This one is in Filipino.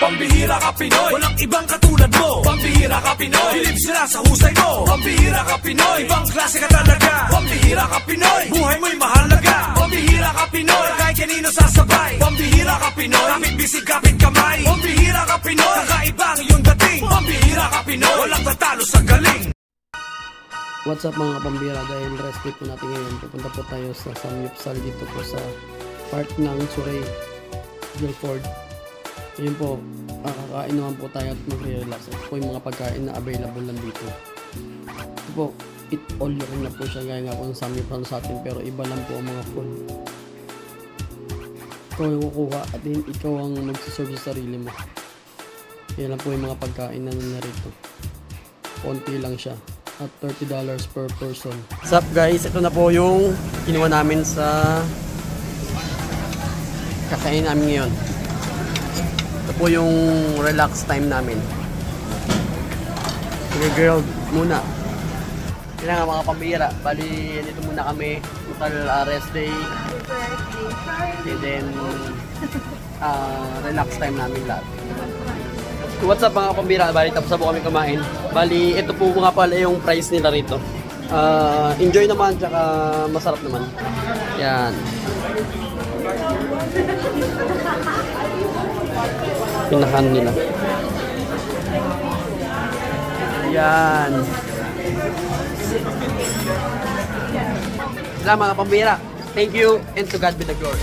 Pambihira ka Pinoy, walang ibang katulad mo. Pambihira ka Pinoy, bilib sila sa husay mo. Pambihira ka Pinoy, ibang klase ka talaga. Pambihira ka Pinoy, buhay mo'y mahalaga. Pambihira ka Pinoy, kahit kanino sasabay. Pambihira ka Pinoy, kapit bisig kapit kamay. Pambihira ka Pinoy, kakaiba ang iyong dating. Pambihira ka Pinoy, walang tatalo sa galing. What's up mga kapambira, dahil rest day po natin ngayon, pupunta po tayo sa Samyupsal dito po sa park ng Surrey, Guilford. Yun po, kakain naman po tayo at mag-relax. Ito po yung mga pagkain na available lang dito. Ito po, eat all you can na po siya, gaya nga po ng Samyupsal sa atin, pero iba lang po ang mga food. Ikaw yung kukuha at then ikaw ang magsiserve sa sarili mo. Yan lang po yung mga pagkain na narito. Konti lang siya at $30 per person. What's up guys? Ito na po yung kinuha namin sa kakain namin ngayon. Ito po yung relax time namin. Grilled muna. Yan nga mga pambira. Bali, dito muna kami. Total rest day. And then, relax time namin lahat. What's up mga pambira? Bali, tapos na po kami kumain. Bali, ito po nga pala yung price nila rito. Enjoy naman, tsaka masarap naman. Yan. Pinahan nila. Yan. Salamat mga pambira. Thank you and to God be the glory.